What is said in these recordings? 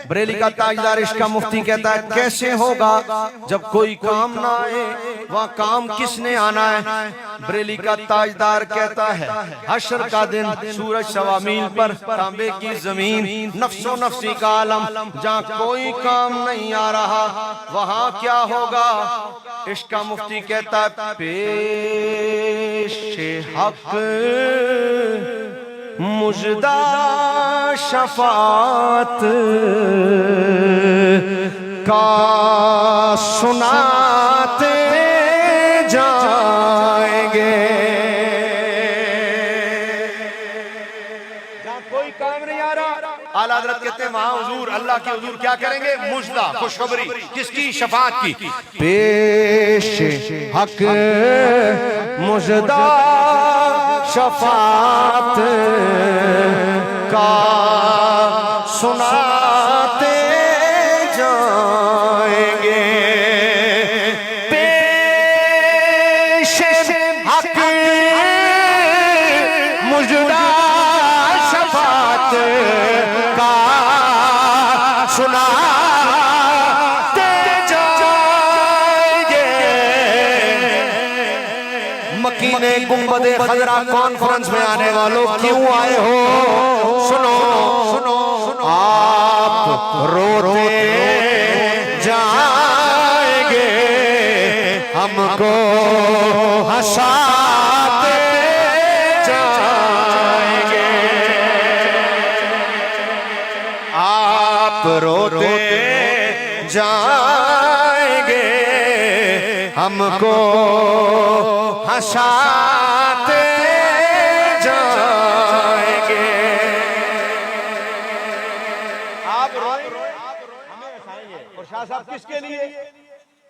बरेली का ताजदार इश्क मुफ्ती कहता है कैसे होगा जब कोई काम ना आए, वह काम किसने आना है। बरेली का ताजदार कहता है हशर का दिन, सूरज सवा मील पर, तांबे की जमीन, नफ्सो नफ्सी का आलम, जहाँ कोई काम नहीं आ रहा वहां क्या होगा। इश्क मुफ्ती कहता है पेशे हक मुजदा शफात का सुनाते जाएंगे। जहाँ कोई काम नहीं आ रहा, आला हज़रत कहते हैं वहां हुजूर अल्लाह के हुजूर क्या करेंगे, मुजदा खुशखबरी, किसकी, शफात की। पेश हक मुजदा शफात का सुनाते जाएंगे। पेश हक मुजदा शफात का सुनाते जाएंगे। मकीने गुंबदे खजरा कॉन्फ्रेंस में आने वालों क्यों आए हो, सुनो सुनो सुनो, आप रोते जाएंगे, हमको हंसाते जाएंगे। आप रोते जाएंगे, हमको हंसाते जाएंगे। आप रोए हमें हंसाएंगे, और शाह साहब किसके लिए,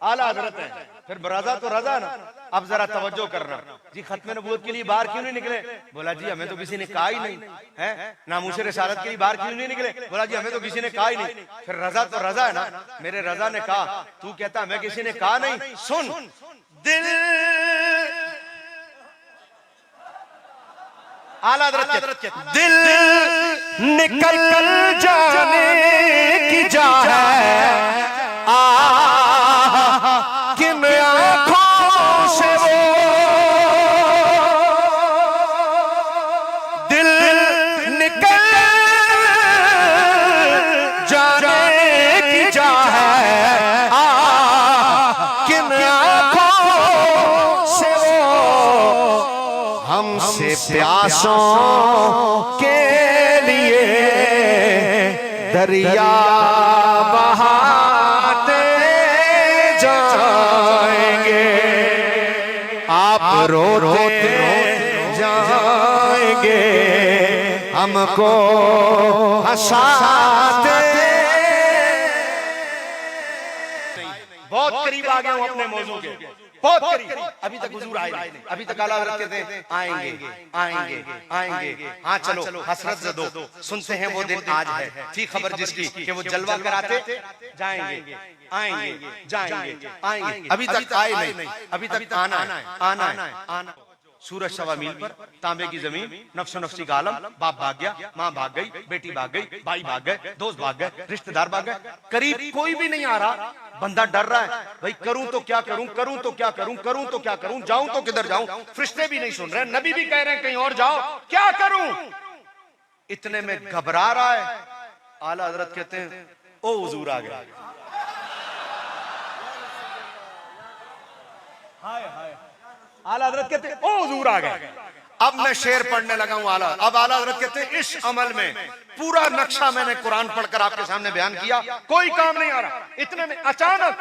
आला हज़रत हैं, फिर रजा तो रजा ना। अब जरा तवज्जो करना जी, खत्म नबूवत के लिए बाहर क्यों नहीं निकले। बोला जी हमें तो किसी ने कहा ही नहीं है। नामूसे रिसालत के लिए बाहर क्यों नहीं निकले। बोला जी हमें तो किसी ने कहा ही नहीं। फिर रजा तो रजा है ना, मेरे रजा ने कहा, तू कहता हमें किसी ने कहा नहीं। सुन, दिल आला हज़रत के दिल निकल जाने की जा है, किन आँखों से वो दिल निकल जाने की जा है, किन आँखों से वो हमसे प्यासों के लिए दरिया बहाते जाएंगे। आप रोते जाएंगे, हमको हंसाते। बहुत करीब आ गया हूं अपने मौजू के, बहुत करीब। अभी तक हुजूर आए नहीं, अभी तक आला हज़रत कहते हैं आएंगे आएंगे आएंगे। हाँ चलो हसरत ज़दो, सुनते हैं वो दिन आज है, थी खबर जिसकी कि वो जलवा कराते जाएंगे आएंगे जाएंगे आएंगे। अभी तक आए नहीं, अभी तक आना है आना है आना। सूरज सवा मील पर, तांबे की जमीन, नफ्सो नफ्सी का आलम, बाप भाग गया, माँ भाग गई, बेटी भाग गई, भाई भाग गए, दोस्त भाग गए, रिश्तेदार भाग गए, करीब कोई भी नहीं आ रहा। बंदा डर रहा है, भाई करूं तो क्या करूं, करूं तो क्या करूं, करूं तो क्या करूं, जाऊं तो किधर जाऊं। फरिश्ते भी नहीं सुन रहे, नबी भी कह रहे हैं कहीं और जाओ, क्या करूं। इतने में घबरा रहा है। आला हज़रत कहते हैं ओ हुजूर आ गया। हाय हाय, आला हज़रत कहते हैं ओ हुजूर आ गए। अब मैं शेर पढ़ने लगा हूं आला। अब आला हज़रत कहते हैं इस अमल में पूरा नक्शा मैंने कुरान पढ़कर आपके सामने बयान किया, कोई काम नहीं आ रहा। इतने में अचानक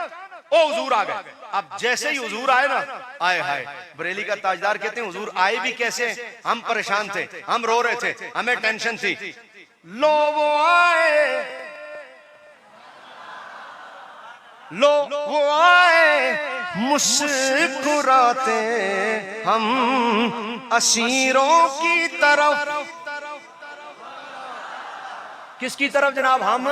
ओ हुजूर आ गए। अब जैसे ही हुजूर आए ना, आए हाय, बरेली का ताजदार कहते हैं हुजूर आए भी कैसे, हम परेशान थे, हम रो रहे थे, हमें टेंशन थी। लो वो आए, लो वो आए मुस्कुराते, हम असीरों की तरफ। किसकी तरफ जनाब, हम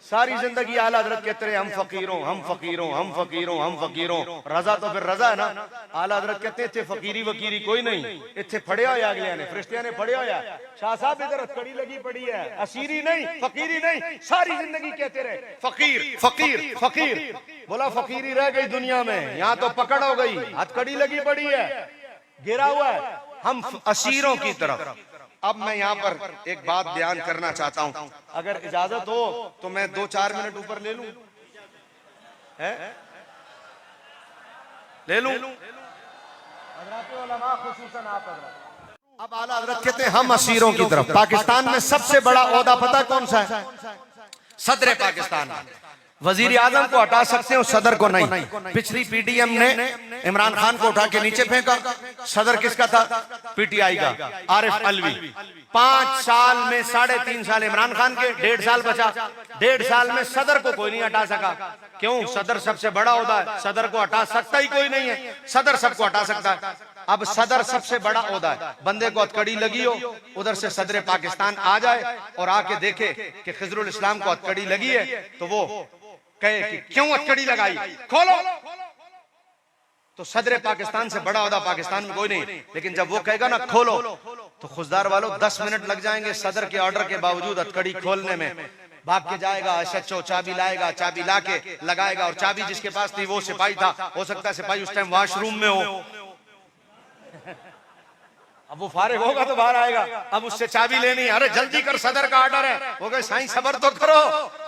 सारी जिंदगी आला हजरत कहते रहे हम फकीरों, हम फकीरों, हम फकीरों, हम फकीरों। रजा तो फिर रजा है ना। आला हजरत कहते थे फकीरी वकीरी कोई नहीं, इतने फड़िया होया अगलिया ने, फरिश्तिया ने फड़िया होया। शाह साहब इधर हथकड़ी लगी पड़ी है, असीरी नहीं, फकीरी नहीं, सारी जिंदगी कहते रहे फकीर फकीर फकीर। बोला फकीरी रह गई दुनिया में, यहाँ तो पकड़ हो गई, हथकड़ी लगी पड़ी है, गिरा हुआ है हम असीरों की तरफ। अब मैं यहाँ पर एक बात बयान करना चाहता हूँ, अगर इजाजत हो तो मैं 2-4 मिनट ऊपर ले लूं, ले लूं। अब आला हजरत कहते हैं हम असीरों की तरफ। पाकिस्तान में सबसे बड़ा ओहदा पता कौन सा है? सदर पाकिस्तान। वजीर आजम को हटा सकते हो, सदर को नहीं। पिछली पीडीएम ने इमरान खान को उठा के नीचे फेंका, सदर किसका था? पीटीआई का, आरिफ अलवी। 5 साल में 3.5 साल इमरान खान के, 1.5 साल बचा। 1.5 साल में सदर को कोई नहीं हटा सका। क्यों? सदर सबसे बड़ा ओहदा है, सदर को हटा सकता ही कोई नहीं है, सदर सबको हटा सकता है। अब सदर सबसे बड़ा ओहदा है, बंदे को हथकड़ी लगी हो, उधर से सदर पाकिस्तान आ जाए और आके देखे कि खिजरुल इस्लाम को हथकड़ी लगी है, तो वो कहे कि क्यों हथकड़ी लगाई, खोलो। तो सदर पाकिस्तान से बड़ा ओहदा पाकिस्तान में कोई नहीं। लेकिन जब वो कहेगा ना खोलो, तो खुशदार वालों 10 मिनट लग जाएंगे सदर के ऑर्डर के बावजूद हथकड़ी खोलने में। भाग के जाएगा एसएचओ, चाबी लाएगा, चाबी लाके लगाएगा, और चाबी जिसके पास थी वो सिपाही था, हो सकता है सिपाही उस टाइम वॉशरूम में हो। अब वो फारिग होगा तो बाहर आएगा, अब उससे चाबी लेनी है, अरे जल्दी कर सदर का ऑर्डर है। वो कहे साईं सबर तो करो,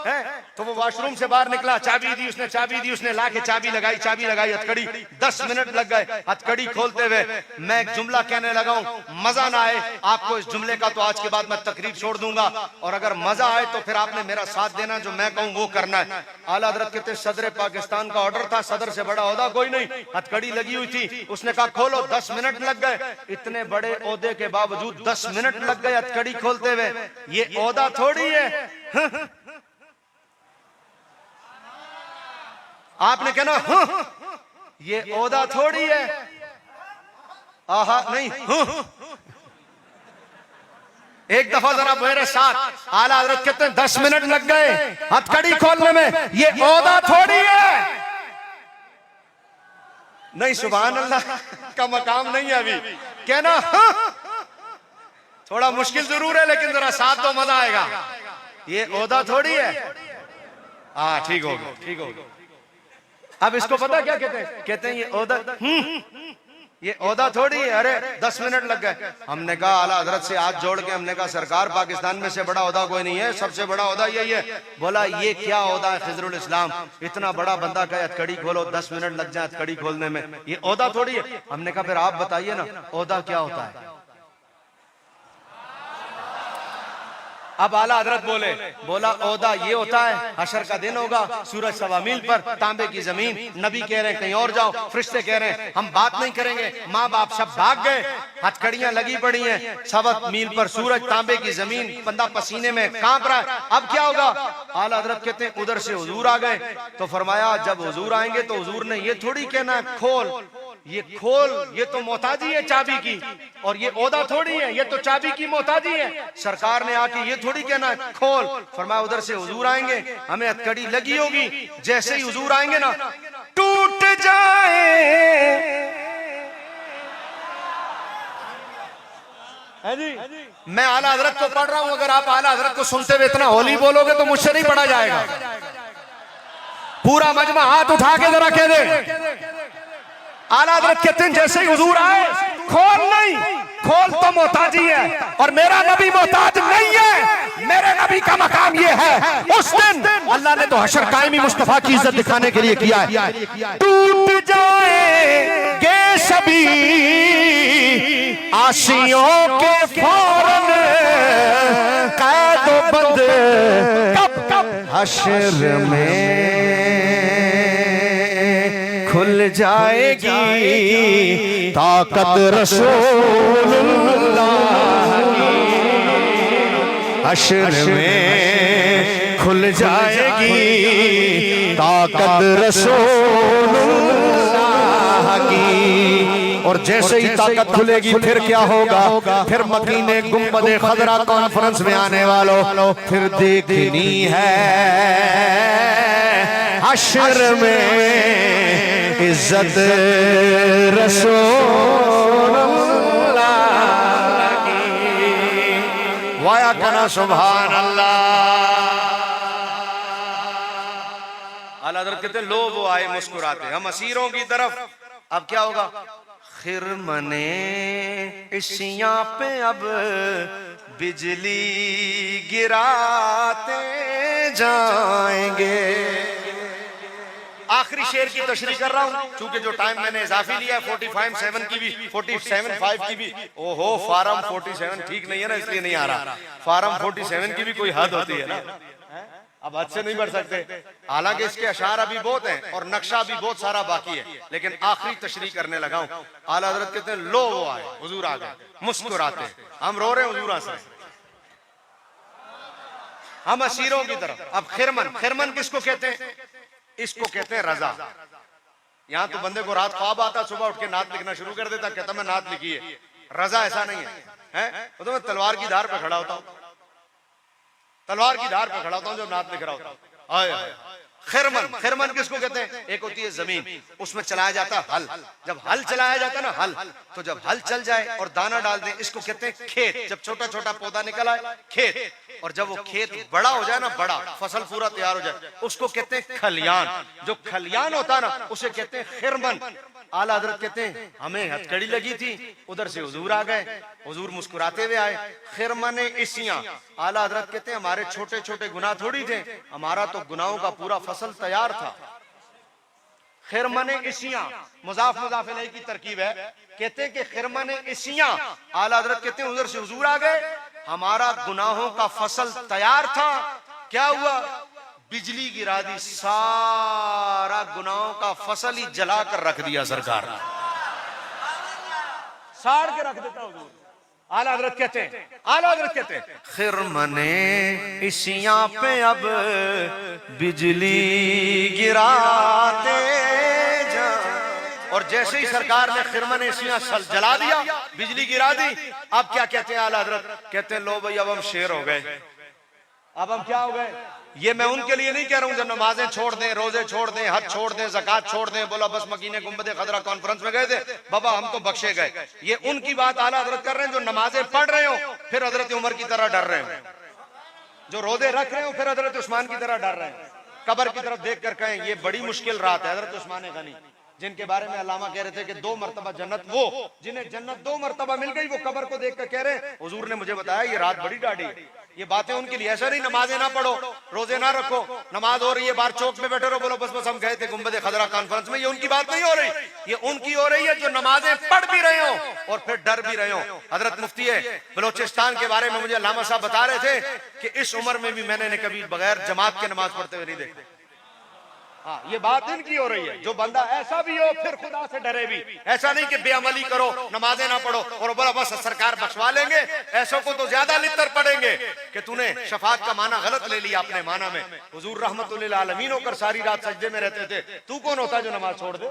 है? तो वो वॉशरूम से बाहर निकला, चाबी दी उसने, चाबी दी उसने, लाके चाबी लगाई, हथकड़ी। 10 मिनट लग गए हथकड़ी खोलते हुए। मैं एक जुमला कहने लगा हूं, मजा ना आए आपको इस जुमले का तो आज के बाद मैं तकरीब छोड़ दूंगा, और अगर मजा आए तो फिर आपने मेरा साथ देना, जो मैं कहूं वो करना है। आला हजरत कहते सदर पाकिस्तान का ऑर्डर था, सदर से बड़ा ओहदा कोई नहीं, हथकड़ी लगी हुई थी, उसने कहा खोलो। 10 मिनट लग गए। इतने बड़े ओहदे के बावजूद 10 मिनट लग गए हथकड़ी खोलते हुए। ये ओहदा थोड़ी है। आपने कहना ये ओहदा थोड़ी है, आहा नहीं। एक दफा जरा मेरे साथ, आला हजरत कहते हैं 10 मिनट लग गए हथकड़ी खोलने में, ये ओहदा थोड़ी है। नहीं, सुभान अल्लाह का मकाम नहीं है अभी कहना। थोड़ा मुश्किल जरूर है, लेकिन जरा साथ तो मजा आएगा। ये ओहदा थोड़ी है। हाँ ठीक हो गया, ठीक हो गया। अब इसको पता क्या कहते हैं? कहते हैं ये ओहदा, ये ओहदा थोड़ी है। अरे 10 मिनट लग गए। हमने कहा आला हजरत से हाथ जोड़ के, हमने कहा सरकार पाकिस्तान में से बड़ा ओहदा कोई नहीं है, सबसे बड़ा ओहदा यही है। बोला ये क्या ओहदा है खिजरुल इस्लाम, इतना बड़ा बंदा कहे हथकड़ी खोलो, 10 मिनट लग जाए हथकड़ी खोलने में, ये ओहदा थोड़ी है। हमने कहा फिर आप बताइए ना ओहदा क्या होता है। अब आला हजरत बोला ओहदा ये होता है, हशर का दिन होगा, सूरज 1.25 मील पर, तांबे की जमीन। नबी कह रहे हैं कहीं और जाओ, फरिश्ते कह रहे हैं हम बात नहीं करेंगे, माँ बाप सब भाग गए, हथकड़ियां लगी पड़ी हैं, 1.25 मील पर सूरज, तांबे की जमीन, बंदा पसीने में कांप रहा है। अब क्या होगा? आला हजरत कहते हैं उधर से हुजूर आ गए, तो फरमाया जब हुजूर आएंगे तो हुजूर ने ये थोड़ी कहना खोल, ये खोल, ये तो मोहताजी है चाबी की, और ये ओहदा थोड़ी है, ये तो चाबी की मोहताजी है। सरकार ने आके ये थोड़ी कहना है खोल। फरमाया उधर से हुजूर आएंगे, हमें हथकड़ी लगी होगी, जैसे ही हुजूर आएंगे ना टूट जाए। है जी? मैं आला हजरत को पढ़ रहा हूं, अगर आप आला हजरत को सुनते हुए इतना होली बोलोगे तो मुझसे नहीं पढ़ा जाएगा। पूरा मजमा हाथ उठा के जरा कह दे। आला हजरत कहते हैं जैसे ही हुजूर आए खोल नहीं, खोल तो मोहताजी है, और मेरा नबी मोहताज नहीं है। मेरे नबी का मकाम ये है, उस दिन अल्लाह ने तो हशर कायमी मुस्तफा की इज्जत दिखाने के लिए किया है। टूट जाएंगे सभी आशियों के फौरन, कैद बंद कब हशर में खुल जाएगी ताकत रसूलुल्लाह की, हशर में खुल जाएगी ताकत रसूलुल्लाह की। और जैसे ही ताकत खुलेगी फिर क्या होगा, फिर मकीने गुंबदे खजरा कॉन्फ्रेंस में आने वालों, फिर देखनी है हश्र में इज्जत रसूलुल्लाह की। वाया कना सुभान अल्लाह। आला हज़रत कहते लो वो आए मुस्कुराते, हम असीरों की तरफ। अब क्या होगा, खिरमने इशियां पे अब बिजली गिराते जाएंगे। आखिरी शेर की तशरीह कर रहा हूं, चूंकि जो टाइम मैंने इजाफी लिया 47 की भी 47.5 की भी, ओहो फार्म 47 ठीक नहीं है ना, इसलिए नहीं आ रहा। फार्म 47 की भी कोई हद होती है ना, अब हद से नहीं बढ़ सकते। हालांकि इसके अशार अभी बहुत हैं और नक्शा भी बहुत सारा बाकी है, लेकिन आखिरी तशरीह करने लगा हूं। आला हज़रत कहते हैं लो वो आए, हुजूर आ गए मुस्कुराते, हम रो रहे हैं हुजूर से, हम असीरों की तरफ। अब खिरमन, खिरमन किसको कहते हैं? इसको कहते हैं रजा। यहां तो बंदे को रात ख्वाब आता, सुबह उठ के नात लिखना शुरू कर देता, कहता मैं नात लिखी है। रजा ऐसा नहीं है, तो मैं तलवार की धार पे खड़ा होता हूं, तलवार की धार पे खड़ा होता हूं जब नात लिख रहा होता हूं। खिरमन, खिरमन किसको कहते हैं? एक होती है जमीन, उसमें चलाया जाता है हल। जब हल चलाया जाता है ना हल, तो जब हल चल जाए और दाना डाल दें, इसको कहते हैं खेत। जब छोटा छोटा पौधा निकल आए खेत, और जब वो खेत बड़ा हो जाए ना, बड़ा फसल पूरा तैयार हो जाए, उसको कहते हैं खलियान। जो खलियान होता है ना, उसे कहते हैं खिरमन। आला हज़रत कहते हैं हमें हथकड़ी लगी थी, उधर से हुजूर आ गए, हुजूर मुस्कुराते हुए आए। खिरमने इसियां, आला हज़रत कहते हैं हमारे छोटे छोटे गुनाह थोड़ी थे, हमारा तो गुनाहों का पूरा फसल तैयार था। खिरमने इसियां मुजाफ मुजाफ इलैहि की तरकीब है। कहते हैं कि खिरमने इसियां, आला हज़रत कहते हैं उधर से हुजूर आ गए, हमारा गुनाहों का फसल तैयार था। क्या हुआ? बिजली गिरा दी, सारा गुनाहों का फसल ही जला कर रख दिया सरकार, साड़ के रख देता हुजूर। आला हज़रत कहते हैं, आला हज़रत कहते हैं खिरमने इशियां पे अब बिजली गिराते जा। और जैसे ही सरकार ने खिरमने इशियां जला दिया, बिजली गिरा दी, अब क्या कहते हैं आला हज़रत? कहते हैं लो भाई अब हम शेर हो गए। अब हम क्या हो गए? ये मैं उनके लिए नहीं कह रहा हूं जो नमाजें छोड़ दें, रोजे छोड़ दें, हज छोड़ दें, ज़कात छोड़ दें, बोला बस मकीने गुंबदे खदरा कॉन्फ्रेंस में गए थे बाबा हम तो बख्शे गए। ये उनकी बात आला हज़रत कर रहे हैं जो नमाजें पढ़ रहे हो फिर हज़रत उमर की तरह डर रहे हो, जो रोजे रख रहे हो फिर हज़रत उस्मान की तरह डर रहे हैं। कब्र की तरफ देख कर कहें ये बड़ी मुश्किल रात है। हज़रत उस्मान गनी जिनके बारे में अल्लामा कह रहे थे कि 2 मरतबा जन्नत, वो जिन्हें जन्नत 2 मरतबा मिल गई, वो कब्र को देख कर कह रहे हैं हुजूर ने मुझे बताया ये रात बड़ी डाढ़ी है। ये बातें उनके लिए ऐसा नहीं नमाजें ना पढ़ो, रोजे ना रखो, नमाज हो रही है बाहर चौक में बैठे रहो, बोलो बस बस हम गए थे गुंबदे खदरा कॉन्फ्रेंस में। ये उनकी बात नहीं हो रही, ये उनकी हो रही है जो नमाजें पढ़ भी रहे हो और फिर डर भी रहे हो। हजरत मुफ्ती बलोचिस्तान के बारे में मुझे अल्लामा साहब बता रहे थे कि इस उम्र में भी मैंने कभी बगैर जमात के नमाज पढ़ते हुए नहीं देखा। हाँ, ये बात इनकी हो रही है। जो बंदा ऐसा भी हो फिर खुदा से डरे भी, ऐसा नहीं कि बेअमली करो, नमाजें ना पढ़ो और बोला बस सरकार बख्शवा लेंगे। ऐसों को तो ज्यादा लित्तर पड़ेंगे कि तूने शफात का माना गलत ले लिया अपने माना में। हुजूर रहमतुल्लिल आलमीन होकर सारी रात सजदे में रहते थे, तू कौन होता है जो नमाज छोड़ दे?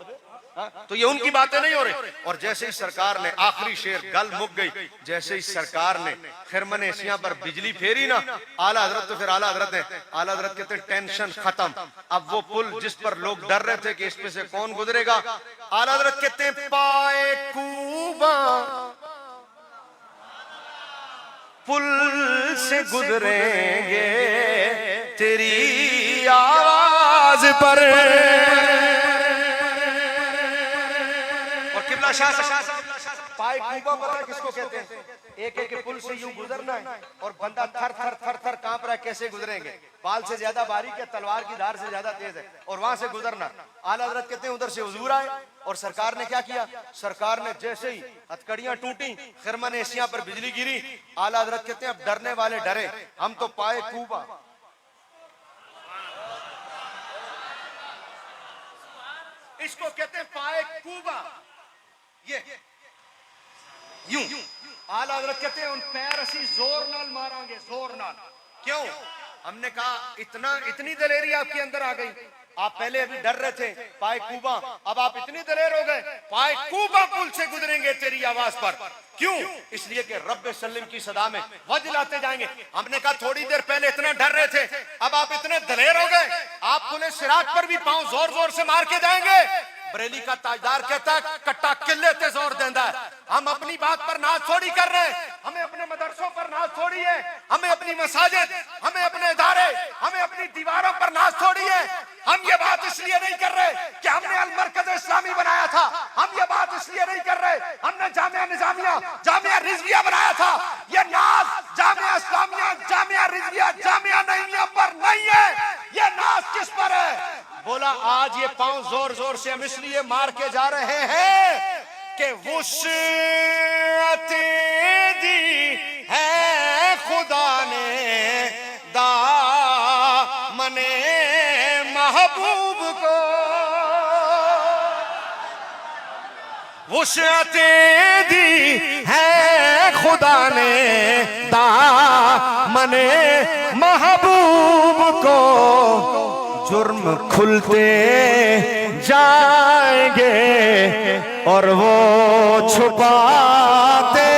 तो ये उनकी बातें नहीं हो रही। और जैसे ही सरकार ने आखिरी शेर गल मुक गई, जैसे ही सरकार ने खिरमने इसियां पर बिजली फेरी ना, आला हजरत तो फिर आला हजरत कहते हैं टेंशन खत्म। अब वो पुल जिस पर लोग डर रहे थे कि इस पे से कौन गुजरेगा, आला हजरत कहते हैं पाए कूबा पुल से गुजरेंगे तेरी आवाज पर। पाए कूबा पता है किसको कहते हैं? एक एक पुल से यूं गुजरना है और बंदा थर थर थर थर कांप रहा है, कैसे गुजरेंगे? बाल से ज्यादा बारीक है, तलवार की धार से ज्यादा तेज है, और वहां से गुजरना। आला हजरत कहते हैं उधर से हुजूर आए और सरकार ने क्या किया? सरकार ने जैसे ही हथकड़ियां टूटी, खिरमने इसियां पर बिजली गिरी, आला हजरत कहते हैं अब डरने वाले डरे, हम तो पाए कूबा। इसको कहते हैं पाए कूबा। ये यूं आला हज़रत कहते हैं उन पैर असी जोर नाल मारांगे, जोर नाल। क्यों? हमने कहा इतनी दलेरी आपके अंदर आ गई, आप पहले अभी डर रहे थे पाए कूबा, अब आप इतने दलेर हो गए पाए कूबा पुल से गुजरेंगे तेरी आवाज पर। क्यों? इसलिए कि रब्बे सल्लम की सदा में वजलाते जाएंगे। हमने कहा थोड़ी देर पहले इतना डर रहे थे, अब आप इतने दलेर हो गए, आप पुलिस सिराज पर भी पांव जोर जोर से मार के जाएंगे। बरेली का ताजदार कहता है कट्टा किले ते जोर देंदा है। हम अपनी बात पर नाज थोड़ी कर रहे हैं, हमें अपने मदरसों पर नाज थोड़ी है, हमें अपनी मसाजिद, हमें अपने इदारे, हमें अपनी दीवारों पर नाज थोड़ी है। हम ये बात इसलिए नहीं कर रहे कि हमने अल मरकज इस्लामी बनाया था, हम ये बात इसलिए नहीं कर रहे हमने जामिया निजामिया जामिया रिजविया बनाया था। ये नाज जामिया इस्लामिया जामिया रिजविया जामिया नईमिया पर नहीं है, ये नाज किस पर है? बोला आज ये पांव जोर जोर से हम इसलिए मार के जा रहे हैं कि वुसअत दी है खुदा ने दामने महबूब को, वुसअत दी है खुदा ने दामने महबूब को। जुर्म खुलते जाएंगे और वो छुपाते